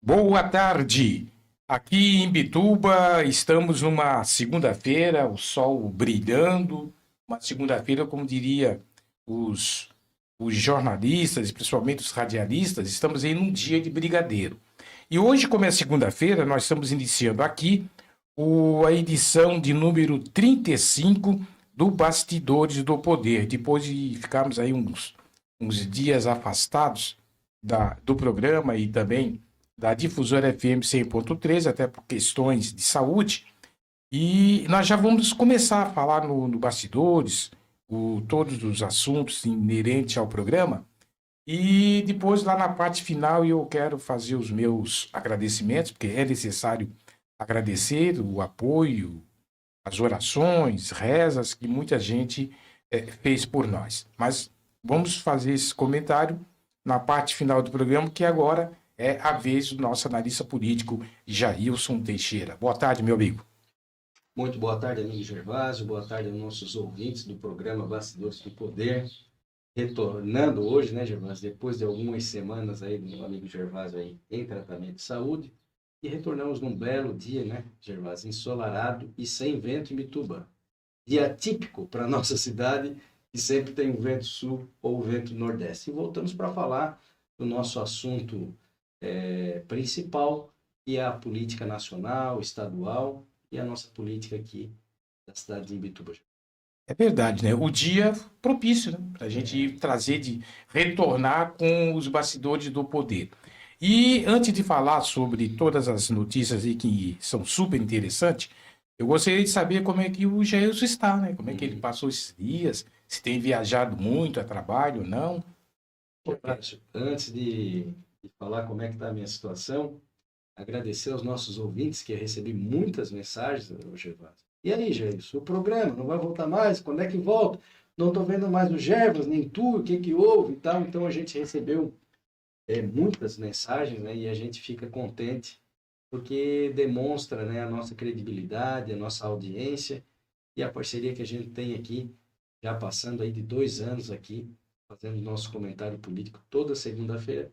Boa tarde. Aqui em Bituba estamos numa segunda-feira, o sol brilhando. Uma segunda-feira, como diria os, os jornalistas, principalmente os radialistas, estamos aí num dia de brigadeiro. E hoje, como é segunda-feira, nós estamos iniciando aqui a edição de número 35 do Bastidores do Poder. Depois de ficarmos aí uns dias afastados do programa e também da Difusora FM 100.3, até por questões de saúde. E nós já vamos começar a falar no Bastidores, todos os assuntos inerentes ao programa. E depois, lá na parte final, eu quero fazer os meus agradecimentos, porque é necessário agradecer o apoio, as orações, rezas que muita gente fez por nós. Mas vamos fazer esse comentário na parte final do programa, que agora é a vez do nosso analista político, Jailson Teixeira. Boa tarde, meu amigo. Muito boa tarde, amigo Gervásio. Boa tarde aos nossos ouvintes do programa Bastidores do Poder. Retornando hoje, né, Gervásio? Depois de algumas semanas aí do meu amigo Gervásio aí em tratamento de saúde. E retornamos num belo dia, né, Gervásio? Ensolarado e sem vento em Bituba. Dia típico para a nossa cidade, que sempre tem o vento sul ou o vento nordeste. E voltamos para falar do nosso assunto principal, que é a política nacional, estadual e a nossa política aqui da cidade de Imbituba. É verdade, né? O dia propício, né? Para a gente retornar com os bastidores do poder. E antes de falar sobre todas as notícias aí que são super interessantes, eu gostaria de saber como é que o Jailson está, né? Como é que ele passou esses dias, se tem viajado muito a trabalho ou não. Antes de falar como é que está a minha situação, agradecer aos nossos ouvintes, que eu recebi muitas mensagens, Gervásio. E aí, Jailson, o programa não vai voltar mais? Quando é que volta? Não estou vendo mais o Gervas, nem tu, o que houve e tal. Então a gente recebeu muitas mensagens, né? E a gente fica contente, porque demonstra, né, a nossa credibilidade, a nossa audiência e a parceria que a gente tem aqui, já passando aí de 2 anos aqui, fazendo nosso comentário político toda segunda-feira,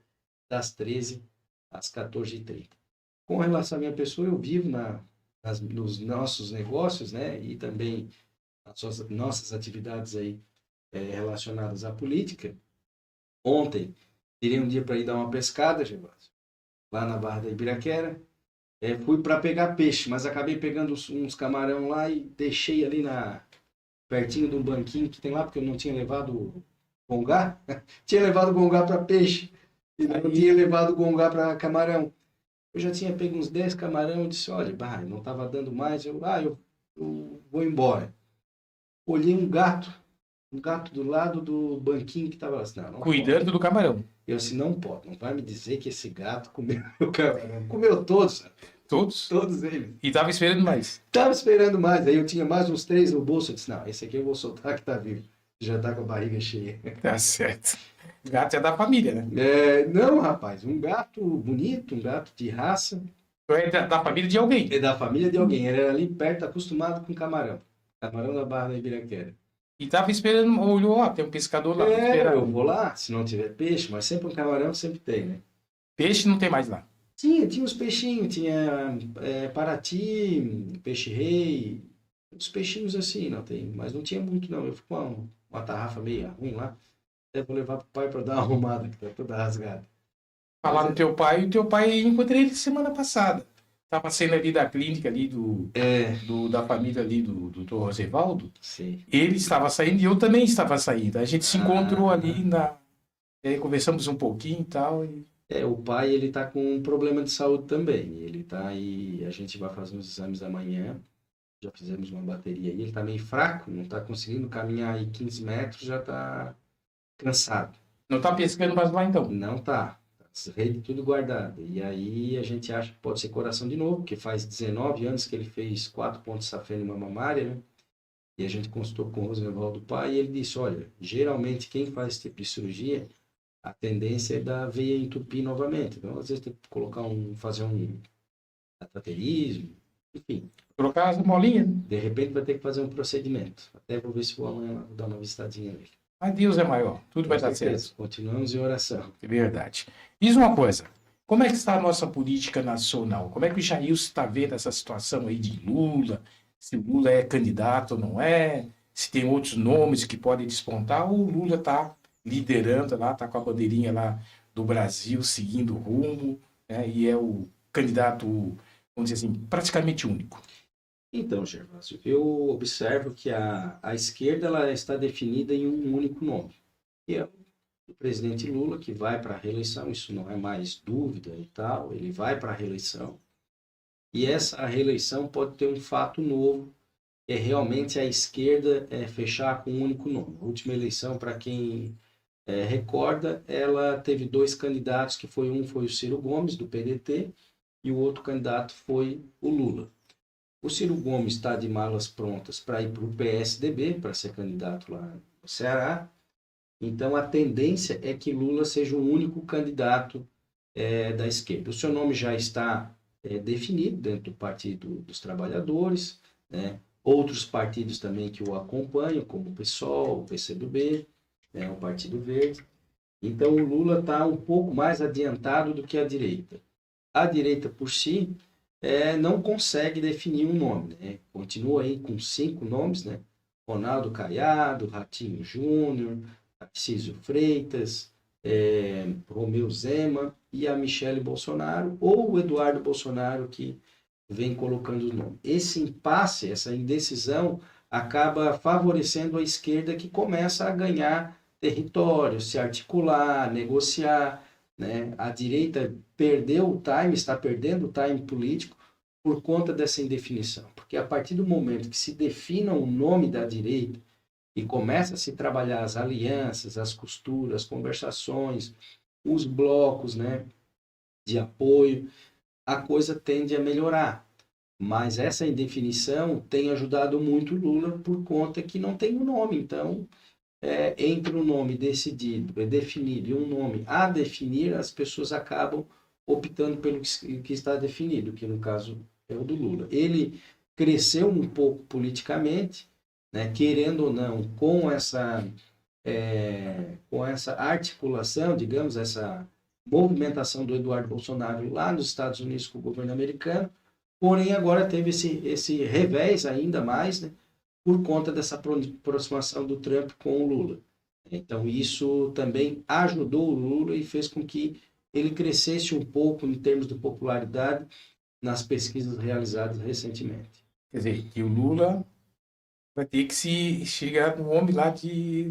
das 13 às 14h30. Com relação à minha pessoa, eu vivo nos nossos negócios, né, e também nas nossas atividades aí relacionadas à política. Ontem, tirei um dia para ir dar uma pescada, Gervásio, lá na Barra da Ibiraquera. Fui para pegar peixe, mas acabei pegando uns camarão lá e deixei ali pertinho de um banquinho que tem lá, porque eu não tinha levado gongá. Tinha levado gongá para peixe e não tinha levado gongá para camarão. Eu já tinha pego uns 10 camarão e disse, olha, não estava dando mais, eu vou embora. Olhei um gato do lado do banquinho que estava lá. Assim, não Cuidando pode. do camarão. Eu disse, não pode, não vai me dizer que esse gato comeu o camarão. Comeu todos. Todos? Todos eles. E estava esperando mais. Estava esperando mais, aí eu tinha mais uns 3 no bolso, eu disse, não, esse aqui eu vou soltar que tá vivo. Já tá com a barriga cheia. Tá certo. O gato é da família, né? Não, rapaz, um gato bonito, um gato de raça. É da família de alguém. É da família de alguém. Ele era ali perto, acostumado com camarão. Camarão da Barra da Ibiraquera. E tava esperando, olhou, ó, tem um pescador lá. Eu vou lá, se não tiver peixe, mas sempre um camarão sempre tem, né? Peixe não tem mais lá. Tinha uns peixinhos, tinha parati, peixe-rei, uns peixinhos assim, não tem, mas não tinha muito não. Eu fui com uma tarrafa meio ruim lá, até vou levar pro pai para dar uma arrumada, que tá toda rasgada. Falar no teu pai, e o teu pai, encontrei ele semana passada. Tava saindo ali da clínica ali da família ali do Dr. Rosevaldo. Sim. Ele estava saindo e eu também estava saindo. A gente se encontrou ali conversamos um pouquinho e tal. O pai, ele tá com um problema de saúde também. Ele tá aí, a gente vai fazer uns exames amanhã. Já fizemos uma bateria aí. Ele tá meio fraco, não tá conseguindo caminhar aí 15 metros, já tá cansado. Não tá pescando mais lá então? Não tá. As redes tudo guardado. E aí a gente acha que pode ser coração de novo, porque faz 19 anos que ele fez 4 pontos safena e uma mamária, né? E a gente consultou com o Rosenvaldo Pai e ele disse, olha, geralmente quem faz esse tipo de cirurgia, a tendência é da veia entupir novamente. Então, às vezes tem que fazer um cateterismo, enfim. Trocar as molinhas. De repente vai ter que fazer um procedimento. Até vou ver se vou amanhã dar uma visitadinha nele. Mas Deus é maior, tudo vai dar certo. Continuamos em oração. É verdade. Diz uma coisa, Como é que está a nossa política nacional? Como é que o Jair está vendo essa situação aí de Lula? Se o Lula é candidato ou não é? Se tem outros nomes que podem despontar? Ou o Lula está liderando lá, está com a bandeirinha lá do Brasil, seguindo o rumo, né? E é o candidato, vamos dizer assim, praticamente único. Então, Gervásio, eu observo que a esquerda ela está definida em um único nome, que é o presidente Lula, que vai para a reeleição, isso não é mais dúvida e tal, ele vai para a reeleição. E essa reeleição pode ter um fato novo, que é realmente a esquerda fechar com um único nome. A última eleição, para quem recorda, ela teve dois candidatos, que foi um foi o Ciro Gomes, do PDT, e o outro candidato foi o Lula. O Ciro Gomes está de malas prontas para ir para o PSDB, para ser candidato lá no Ceará. Então, a tendência é que Lula seja o único candidato da esquerda. O seu nome já está definido dentro do Partido dos Trabalhadores, né? Outros partidos também que o acompanham, como o PSOL, o PCdoB, né? O Partido Verde. Então, o Lula está um pouco mais adiantado do que a direita. A direita, por si, não consegue definir um nome, né? Continua aí com 5 nomes, né? Ronaldo Caiado, Ratinho Júnior, Tarcísio Freitas, Romeu Zema e a Michele Bolsonaro, ou o Eduardo Bolsonaro, que vem colocando os nomes. Esse impasse, essa indecisão, acaba favorecendo a esquerda, que começa a ganhar território, se articular, negociar, né? A direita perdeu o time, está perdendo o time político por conta dessa indefinição. Porque a partir do momento que se defina o nome da direita e começa a se trabalhar as alianças, as costuras, as conversações, os blocos, né, de apoio, a coisa tende a melhorar. Mas essa indefinição tem ajudado muito Lula por conta que não tem um nome. Então, entre um nome decidido, definido, e um nome a definir, as pessoas acabam optando pelo que está definido, que no caso é o do Lula. Ele cresceu um pouco politicamente, né, querendo ou não, com essa articulação, digamos, essa movimentação do Eduardo Bolsonaro lá nos Estados Unidos com o governo americano, porém agora teve esse revés ainda mais, né, por conta dessa aproximação do Trump com o Lula. Então, isso também ajudou o Lula e fez com que ele crescesse um pouco em termos de popularidade nas pesquisas realizadas recentemente. Quer dizer, que o Lula vai ter que se chegar no homem lá dos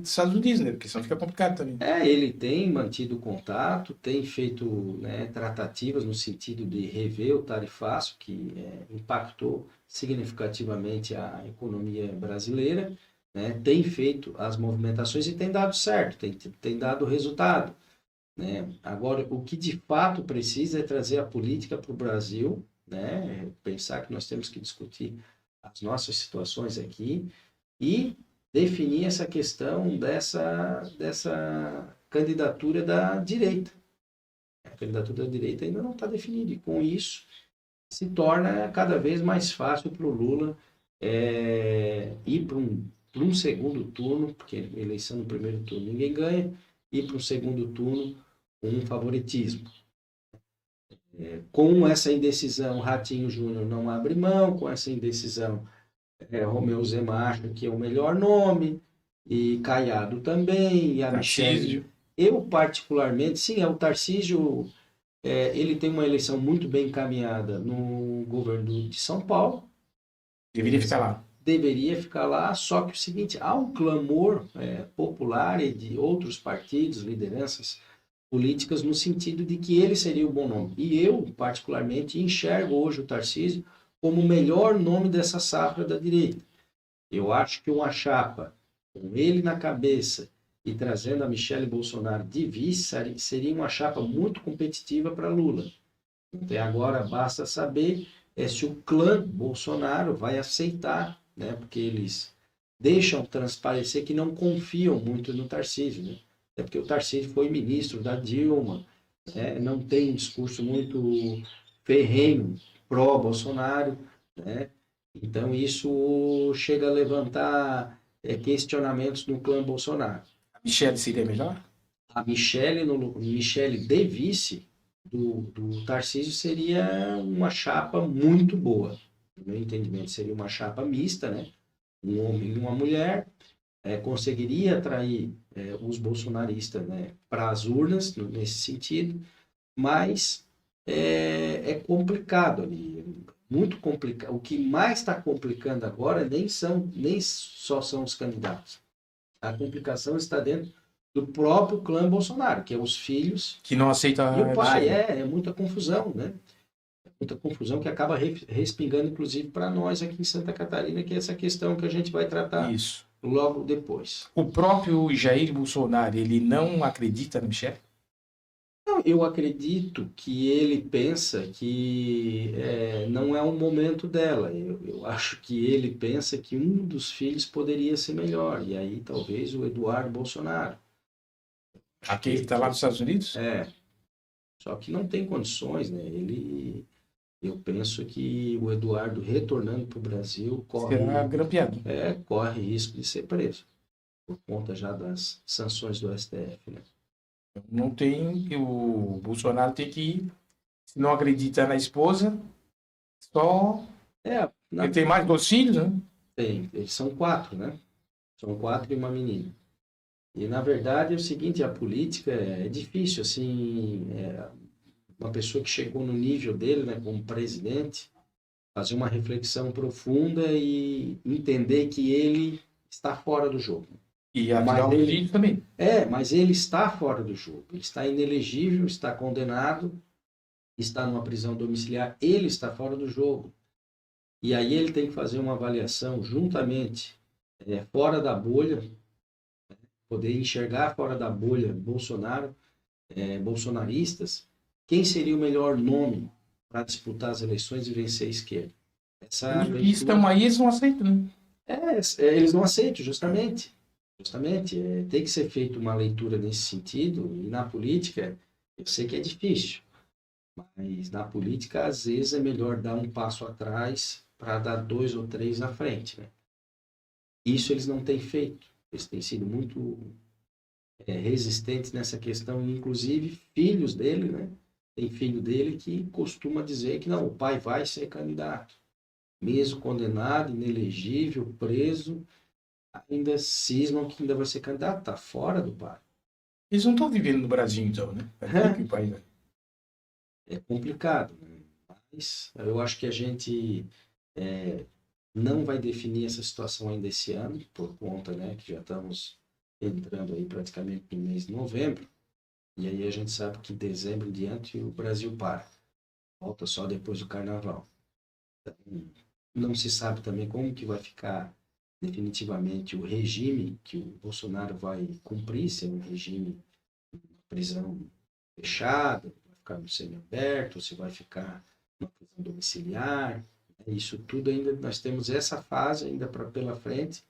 Estados Unidos, né? Porque senão fica complicado também. Ele tem mantido contato, tem feito, né, tratativas no sentido de rever o tarifaço, que impactou significativamente a economia brasileira, né, tem feito as movimentações e tem dado certo, tem dado resultado, né? Agora, o que de fato precisa é trazer a política para o Brasil, né, pensar que nós temos que discutir as nossas situações aqui e definir essa questão dessa candidatura da direita. A candidatura da direita ainda não está definida, e com isso se torna cada vez mais fácil para o Lula ir para um segundo turno, porque eleição no primeiro turno ninguém ganha, ir para um segundo turno com um favoritismo. Com essa indecisão, Ratinho Júnior não abre mão, com essa indecisão, Romeu Zema acha que é o melhor nome, e Caiado também, e a Michele. Tarcísio. Eu, particularmente, sim, o Tarcísio, ele tem uma eleição muito bem encaminhada no governo de São Paulo. Deveria ficar lá. Deveria ficar lá, só que o seguinte, há um clamor popular e de outros partidos, lideranças políticas, no sentido de que ele seria o bom nome. E eu, particularmente, enxergo hoje o Tarcísio como o melhor nome dessa safra da direita. Eu acho que uma chapa com ele na cabeça e trazendo a Michele Bolsonaro de vice seria uma chapa muito competitiva para Lula. Até agora basta saber se o clã Bolsonaro vai aceitar, né? Porque eles deixam transparecer que não confiam muito no Tarcísio, né? Até porque o Tarcísio foi ministro da Dilma, né? Não tem um discurso muito ferrenho pró-Bolsonaro, né? Então isso chega a levantar questionamentos no clã Bolsonaro. A Michelle seria melhor? A Michele de vice, do Tarcísio seria uma chapa muito boa. No meu entendimento, seria uma chapa mista, né? Um homem e uma mulher, conseguiria atrair os bolsonaristas, né, para as urnas, nesse sentido, mas é complicado ali, muito complicado. O que mais está complicando agora nem só são os candidatos. A complicação está dentro do próprio clã Bolsonaro, que é os filhos Que não aceita e o a pai. eleição. É muita confusão, né? Muita confusão que acaba respingando, inclusive, para nós aqui em Santa Catarina, que é essa questão que a gente vai tratar Isso. logo depois. O próprio Jair Bolsonaro, ele não acredita na Michelle? Não, eu acredito que ele pensa que não é o momento dela. Eu acho que ele pensa que um dos filhos poderia ser melhor. E aí talvez o Eduardo Bolsonaro. Acho Aquele que está lá nos Estados Unidos? é, só que não tem condições, né? Eu penso que o Eduardo retornando para o Brasil Será grampeado. corre risco de ser preso, por conta já das sanções do STF, né? Não tem. O Bolsonaro tem que, se não acredita na esposa, só. É, Ele tem mais 2 filhos, né? eles são 4, né? São 4 e uma menina. E na verdade é o seguinte, a política é difícil, assim, uma pessoa que chegou no nível dele, né, como presidente, fazer uma reflexão profunda e entender que ele está fora do jogo. E Mas afinal, os ele, filhos também. mas ele está fora do jogo. Ele está inelegível, está condenado, está numa prisão domiciliar, ele está fora do jogo. E aí ele tem que fazer uma avaliação juntamente, fora da bolha, poder enxergar fora da bolha Bolsonaro, bolsonaristas, quem seria o melhor nome para disputar as eleições e vencer a esquerda. Essa Os que leitura. estão aí, eles não aceitam, né? Eles não aceitam, justamente. Justamente, tem que ser feita uma leitura nesse sentido, e na política, eu sei que é difícil, mas na política, às vezes, é melhor dar um passo atrás para dar 2 ou 3 na frente, né? Isso eles não têm feito. Eles têm sido muito resistentes nessa questão, inclusive filhos dele, né? Tem filho dele que costuma dizer que não, o pai vai ser candidato. Mesmo condenado, inelegível, preso, ainda cismam que ainda vai ser candidato, está fora do pai. Eles não estão vivendo no Brasil, então, né? É que o país É complicado, né? Mas eu acho que a gente não vai definir essa situação ainda esse ano, por conta, né, que já estamos entrando aí praticamente no mês de novembro, e aí a gente sabe que em dezembro em diante o Brasil para, volta só depois do carnaval. Então, não se sabe também como que vai ficar definitivamente o regime que o Bolsonaro vai cumprir, se é um regime de prisão fechada, vai ficar no semiaberto, se vai ficar numa prisão domiciliar. Isso tudo ainda, nós temos essa fase ainda pela frente,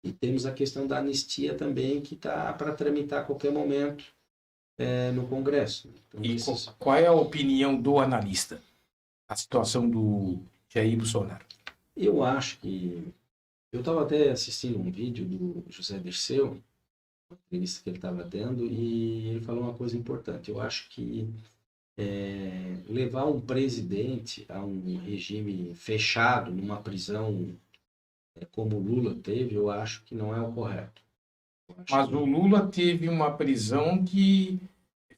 e temos a questão da anistia também, que está para tramitar a qualquer momento no Congresso. Então, E qual é a opinião do analista? A situação do Jair Bolsonaro. eu acho que... Eu estava até assistindo um vídeo do José Dirceu, uma entrevista que ele estava dando, e ele falou uma coisa importante. Eu acho que levar um presidente a um regime fechado, numa prisão como o Lula teve, eu acho que não é o correto. Mas o Lula teve uma prisão que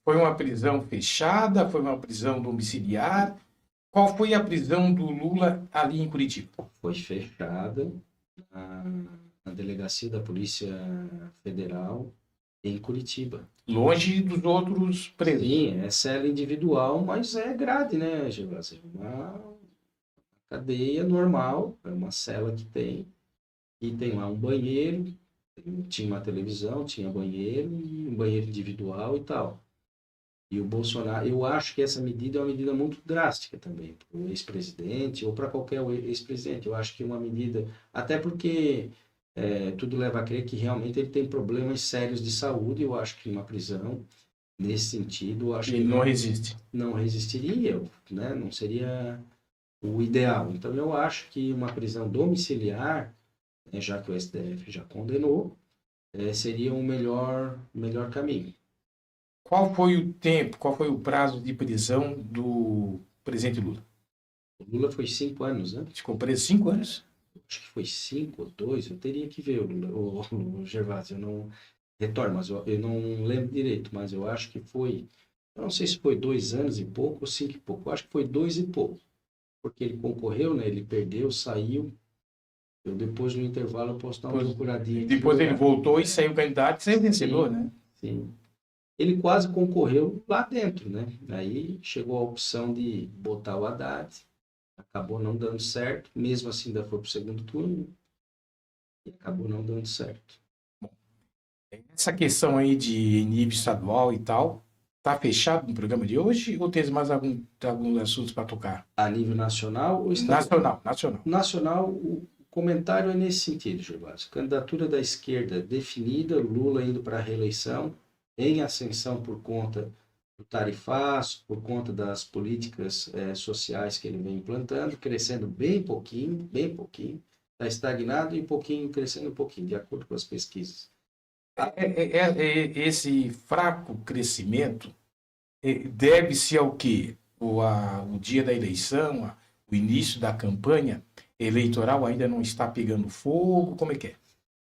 foi uma prisão fechada, foi uma prisão domiciliar. Qual foi a prisão do Lula ali em Curitiba? Foi fechada na, na delegacia da Polícia Federal em Curitiba. Longe dos outros presos. Sim, é cela individual, mas é grade, né, Gervásio? É uma cadeia normal, é uma cela que tem, e tem lá um banheiro, tinha uma televisão, tinha banheiro, e um banheiro individual e tal. E o Bolsonaro, eu acho que essa medida é uma medida muito drástica também, para o ex-presidente ou para qualquer ex-presidente. Eu acho que é uma medida, até porque tudo leva a crer que realmente ele tem problemas sérios de saúde. Eu acho que uma prisão, nesse sentido, eu acho Ele que não resiste. não resistiria, né? Não seria o ideal. Então, eu acho que uma prisão domiciliar, né, já que o STF já condenou, seria o melhor caminho. Qual foi o tempo, qual foi o prazo de prisão do presidente Lula? O Lula foi 5 anos, né? Ficou preso 5 anos? Acho que foi 5 ou 2, eu teria que ver o Gervásio, eu não retorno, mas eu não lembro direito, mas eu acho que foi, eu não sei se foi 2 anos e pouco ou 5 e pouco, eu acho que foi 2 e pouco, porque ele concorreu, né? Ele perdeu, saiu, eu depois no intervalo eu posso dar uma Depois, procuradinha aqui e depois ele olhar. voltou e saiu candidato e saiu vencedor, Sim, né? sim. Ele quase concorreu lá dentro, né? Aí chegou a opção de botar o Haddad, acabou não dando certo, mesmo assim ainda foi para o segundo turno e acabou não dando certo. Essa questão aí de nível estadual e tal, tá fechado no programa de hoje ou tem mais alguns assuntos para tocar? A nível nacional ou estadual? Nacional, nacional. Nacional, o comentário é nesse sentido, Gervásio. Candidatura da esquerda definida, Lula indo para a reeleição, em ascensão por conta do tarifaço, por conta das políticas sociais que ele vem implantando, crescendo bem pouquinho, está estagnado e um pouquinho, crescendo um pouquinho, de acordo com as pesquisas. Esse fraco crescimento deve-se ao quê? O dia da eleição, o início da campanha eleitoral ainda não está pegando fogo? Como é que é?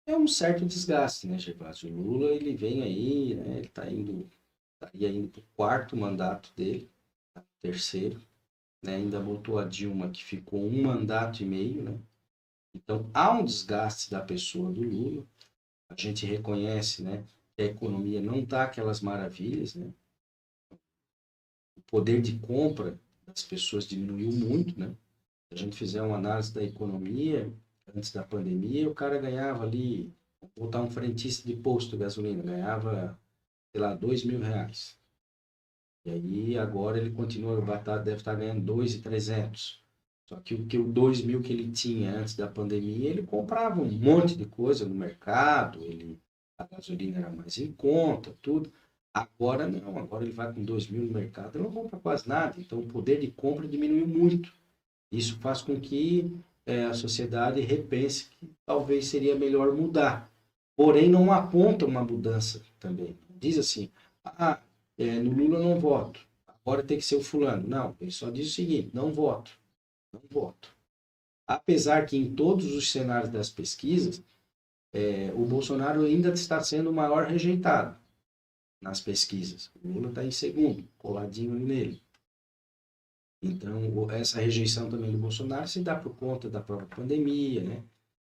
É um certo desgaste, né, Gervásio? O Lula, ele vem aí, né, ele estaria indo para o quarto mandato dele, terceiro, né, ainda botou a Dilma, que ficou 1 mandato e meio, né? Então, há um desgaste da pessoa do Lula. A gente reconhece, né, que a economia não está aquelas maravilhas, né? O poder de compra das pessoas diminuiu muito, né? Se a gente fizer uma análise da economia, antes da pandemia, o cara ganhava ali, vou botar um frentista de posto de gasolina, ganhava, sei lá, R$ 2.000. E aí agora ele continua, deve estar ganhando 2.300. Só que o 2.000 que ele tinha antes da pandemia, ele comprava um monte de coisa no mercado, a gasolina era mais em conta, tudo. Agora não, agora ele vai com 2.000 no mercado, ele não compra quase nada. Então o poder de compra diminuiu muito. Isso faz com que a sociedade repense que talvez seria melhor mudar. Porém, não aponta uma mudança também. Diz assim, no Lula não voto, agora tem que ser o fulano. Não, ele só diz o seguinte, não voto, não voto. Apesar que em todos os cenários das pesquisas, o Bolsonaro ainda está sendo o maior rejeitado nas pesquisas. O Lula está em segundo, coladinho nele. Então, essa rejeição também do Bolsonaro se dá por conta da própria pandemia, né?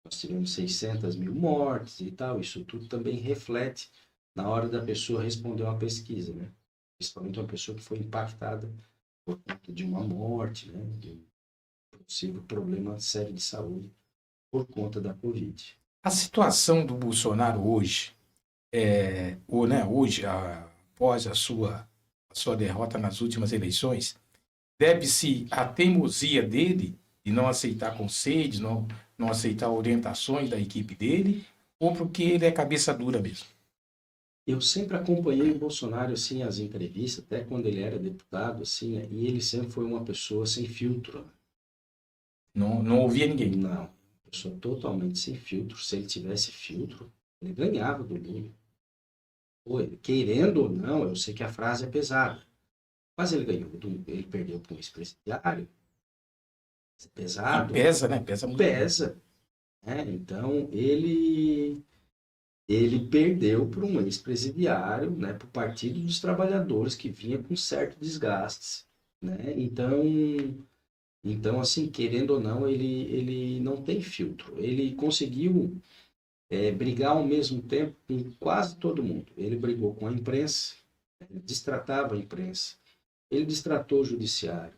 Nós tivemos 600 mil mortes e tal, isso tudo também reflete na hora da pessoa responder uma pesquisa, né? Principalmente uma pessoa que foi impactada por conta de uma morte, né? De um possível problema sério de saúde por conta da Covid. A situação do Bolsonaro hoje, hoje, após a sua derrota nas últimas eleições, deve-se à teimosia dele de não aceitar conselhos, não aceitar orientações da equipe dele, ou porque ele é cabeça dura mesmo? Eu sempre acompanhei o Bolsonaro, assim, as entrevistas, até quando ele era deputado, assim, né? E ele sempre foi uma pessoa sem filtro, né? Não, não ouvia ninguém. Não, uma pessoa totalmente sem filtro. Se ele tivesse filtro, ele ganhava do Lula. Pô, querendo ou não, eu sei que a frase é pesada, mas ele ganhou, ele perdeu para um ex-presidiário, E pesado, pesa, né? Pesa muito. pesa, né? Então ele perdeu para um ex-presidiário, né, para o Partido dos Trabalhadores, que vinha com certo desgaste, né? Então assim, querendo ou não, ele não tem filtro. Ele conseguiu brigar ao mesmo tempo com quase todo mundo. Ele brigou com a imprensa, ele destratava a imprensa, ele destratou o judiciário.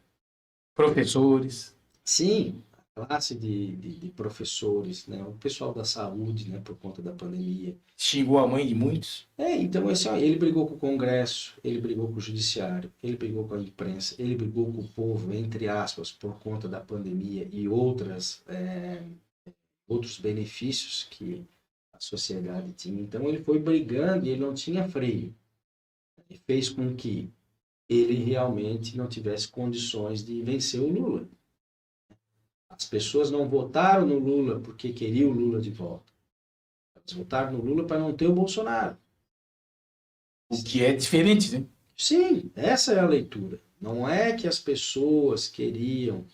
Professores, Sim, a classe de professores, né, o pessoal da saúde, né, por conta da pandemia. xingou a mãe de muitos. Então assim, ó, ele brigou com o Congresso, ele brigou com o Judiciário, ele brigou com a imprensa, ele brigou com o povo, entre aspas, por conta da pandemia e outros benefícios que a sociedade tinha. Então ele foi brigando e ele não tinha freio. E fez com que ele realmente não tivesse condições de vencer o Lula. As pessoas não votaram no Lula porque queriam o Lula de volta. Elas votaram no Lula para não ter o Bolsonaro. O que é diferente, né? Sim, essa é a leitura. Não é que as pessoas queriam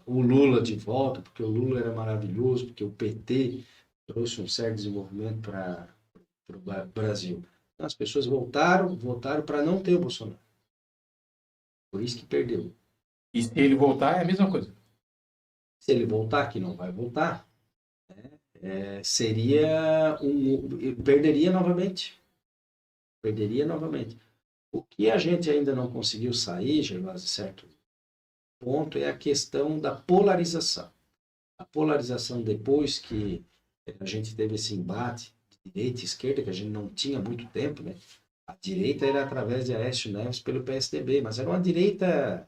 o Lula de volta, porque o Lula era maravilhoso, porque o PT trouxe um certo desenvolvimento para o Brasil. Então, as pessoas votaram para não ter o Bolsonaro. Por isso que perdeu. E se ele voltar, é a mesma coisa. Se ele voltar, que não vai voltar, seria perderia novamente. Perderia novamente. O que a gente ainda não conseguiu sair, Gervásio, certo ponto, é a questão da polarização. A polarização depois que a gente teve esse embate de direita e esquerda, que a gente não tinha há muito tempo, né? A direita era através de Aécio Neves pelo PSDB, mas era uma direita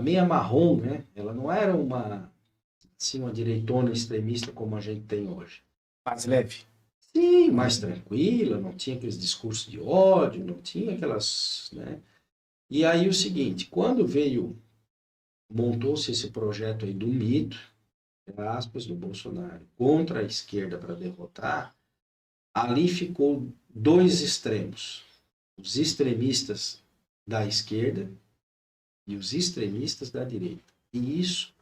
meia marrom, né? Ela não era assim, uma direitona extremista como a gente tem hoje. Mais leve. Sim, mais tranquila, não tinha aqueles discursos de ódio, não tinha aquelas, né? E aí o seguinte, quando montou-se esse projeto aí do mito, aspas, do Bolsonaro, contra a esquerda para derrotar, ali ficou dois extremos. Os extremistas da esquerda e os extremistas da direita. E isso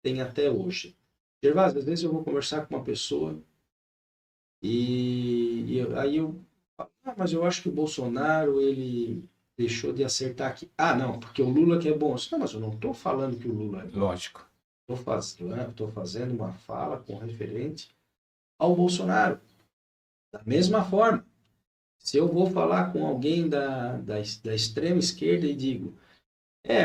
tem até hoje. Gervásio, às vezes eu vou conversar com uma pessoa aí eu falo, mas eu acho que o Bolsonaro, ele deixou de acertar aqui. Ah, não, porque o Lula que é bom. Não, mas eu não estou falando que o Lula é bom. Lógico. Estou fazendo uma fala com referente ao Bolsonaro. Da mesma forma, se eu vou falar com alguém da extrema esquerda e digo,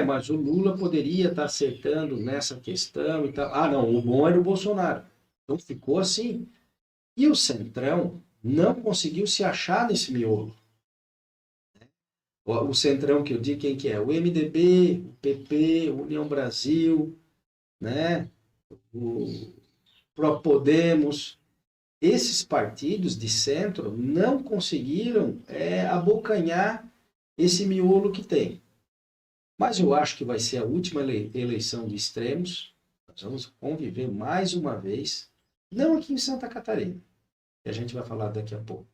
mas o Lula poderia estar acertando nessa questão e tal. Ah, não, o bom era o Bolsonaro. Então ficou assim. E o Centrão não conseguiu se achar nesse miolo. O Centrão que eu digo quem que é? O MDB, o PP, União Brasil, né? O Podemos. Esses partidos de centro não conseguiram abocanhar esse miolo que tem. Mas eu acho que vai ser a última eleição de extremos. Nós vamos conviver mais uma vez, não aqui em Santa Catarina, que a gente vai falar daqui a pouco,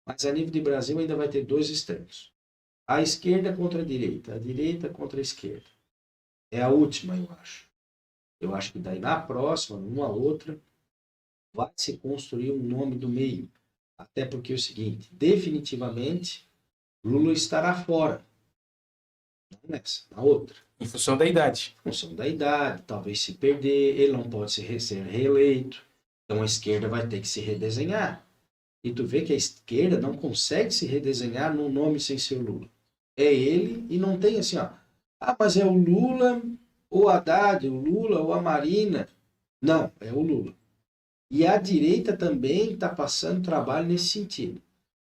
mas a nível de Brasil ainda vai ter dois extremos. A esquerda contra a direita contra a esquerda. É a última, eu acho. Eu acho que daí na próxima, numa outra, vai se construir um nome do meio. Até porque é o seguinte, definitivamente, Lula estará fora. Não nessa, na outra. Em função da idade. Em função da idade, talvez se perder, ele não pode ser reeleito. Então a esquerda vai ter que se redesenhar. E tu vê que a esquerda não consegue se redesenhar num nome sem ser Lula. É ele e não tem assim, ó. Ah, mas é o Lula ou o Haddad, o Lula ou a Marina. Não, é o Lula. E a direita também está passando trabalho nesse sentido.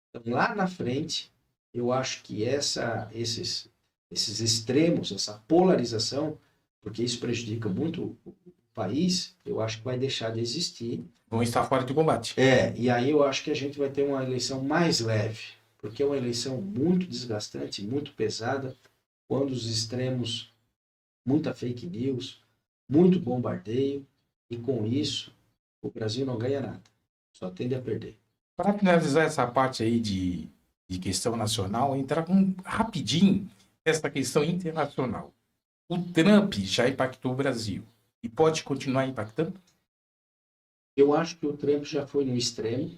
Então, lá na frente, eu acho que esses extremos, essa polarização, porque isso prejudica muito o país, eu acho que vai deixar de existir. Vão estar fora de combate. E aí eu acho que a gente vai ter uma eleição mais leve, porque é uma eleição muito desgastante, muito pesada, quando os extremos, muita fake news, muito bombardeio, e com isso o Brasil não ganha nada, só tende a perder. Para finalizar essa parte aí de questão nacional, entrar rapidinho essa questão internacional. O Trump já impactou o Brasil e pode continuar impactando? Eu acho que o Trump já foi no extremo,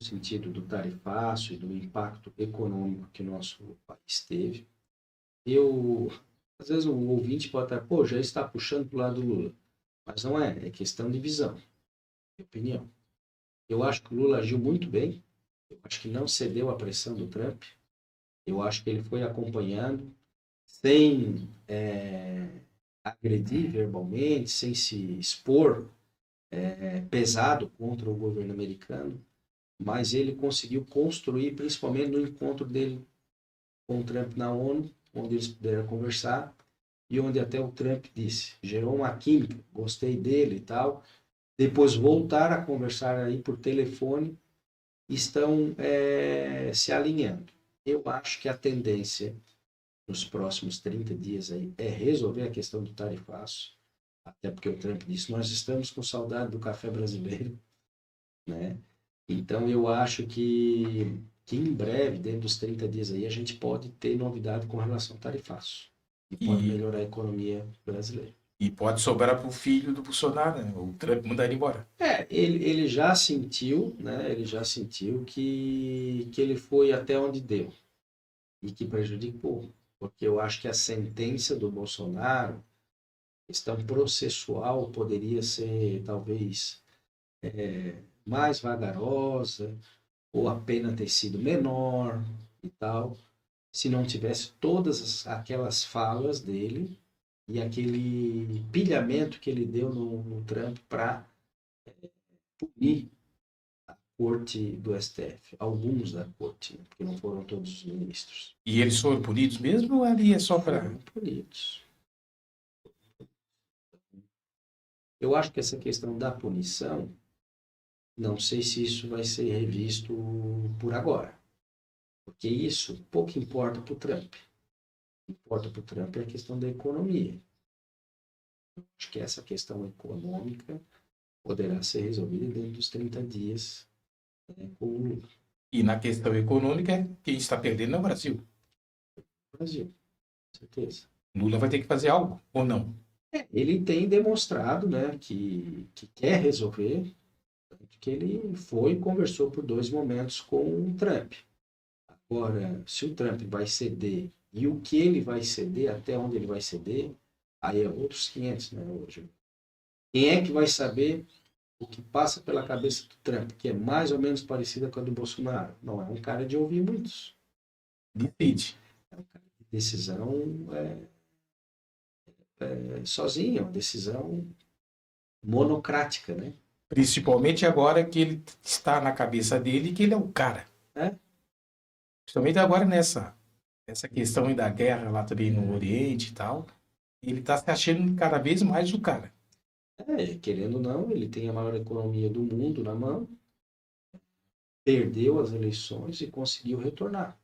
no sentido do tarifaço e do impacto econômico que o nosso país teve. Às vezes o ouvinte pode estar, já está puxando para o lado do Lula. Mas não é questão de visão, minha opinião. Eu acho que o Lula agiu muito bem, eu acho que não cedeu à pressão do Trump, eu acho que ele foi acompanhando, sem agredir verbalmente, sem se expor pesado contra o governo americano, mas ele conseguiu construir, principalmente no encontro dele com o Trump na ONU, onde eles puderam conversar, e onde até o Trump disse, gerou uma química, gostei dele e tal. Depois voltaram a conversar aí por telefone, estão se alinhando. Eu acho que a tendência nos próximos 30 dias aí é resolver a questão do tarifaço, até porque o Trump disse, nós estamos com saudade do café brasileiro, né? Então, eu acho que em breve, dentro dos 30 dias aí, a gente pode ter novidade com relação ao tarifaço. E pode E, melhorar a economia brasileira. e pode sobrar para o filho do Bolsonaro, né? O Trump mandar ele embora. Ele já sentiu, né? Ele já sentiu que ele foi até onde deu e que prejudicou. Porque eu acho que a sentença do Bolsonaro, questão processual, poderia ser talvez mais vagarosa, ou a pena ter sido menor e tal, se não tivesse todas aquelas falas dele e aquele pilhamento que ele deu no Trump para punir a corte do STF, alguns da corte, né, porque não foram todos os ministros. E eles foram punidos mesmo ou ali é só para. Foram punidos. Eu acho que essa questão da punição, não sei se isso vai ser revisto por agora, porque isso pouco importa para o Trump. O que importa para o Trump é a questão da economia. Acho que essa questão econômica poderá ser resolvida dentro dos 30 dias, né, com o Lula. E na questão econômica, quem está perdendo é o Brasil. No Brasil, com certeza. Lula vai ter que fazer algo, ou não? Ele tem demonstrado, né, que quer resolver, que ele foi e conversou por 2 momentos com o Trump. Agora, se o Trump vai ceder e o que ele vai ceder, até onde ele vai ceder, aí é outros 500, né, hoje. Quem é que vai saber o que passa pela cabeça do Trump, que é mais ou menos parecida com a do Bolsonaro? Não é um cara de ouvir muitos. Decide. É um cara de decisão sozinho, é uma decisão monocrática, né? Principalmente agora que ele está na cabeça dele que ele é o cara. É? Principalmente agora essa questão aí da guerra lá também no Oriente e tal. Ele está se achando cada vez mais o cara. Querendo ou não, ele tem a maior economia do mundo na mão, perdeu as eleições e conseguiu retornar.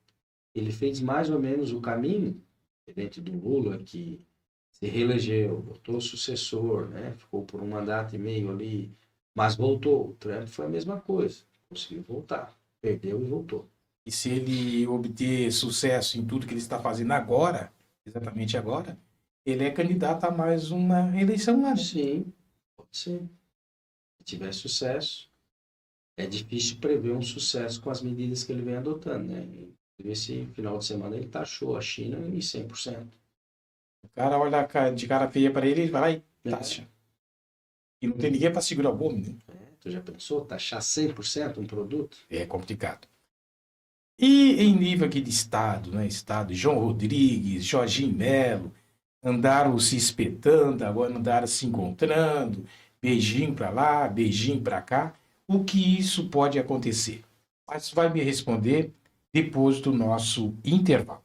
Ele fez mais ou menos o caminho, diferente do Lula, que se reelegeu, botou sucessor, né? Ficou por 1 mandato e meio ali, mas voltou. O Trump foi a mesma coisa, conseguiu voltar, perdeu e voltou. E se ele obter sucesso em tudo que ele está fazendo agora, exatamente agora, ele é candidato a mais uma eleição lá, né? Sim, pode ser. Se tiver sucesso, é difícil prever um sucesso com as medidas que ele vem adotando, né? Esse final de semana ele taxou a China em 100%. O cara olha de cara feia para ele, ele vai lá e taxa. E não tem ninguém para segurar o homem, né? Tu já pensou taxar 100% um produto? É complicado. E em nível aqui de Estado, né? Estado, João Rodrigues, Jorginho Melo, andaram se espetando, agora andaram se encontrando, beijinho para lá, beijinho para cá. O que isso pode acontecer? Mas vai me responder depois do nosso intervalo.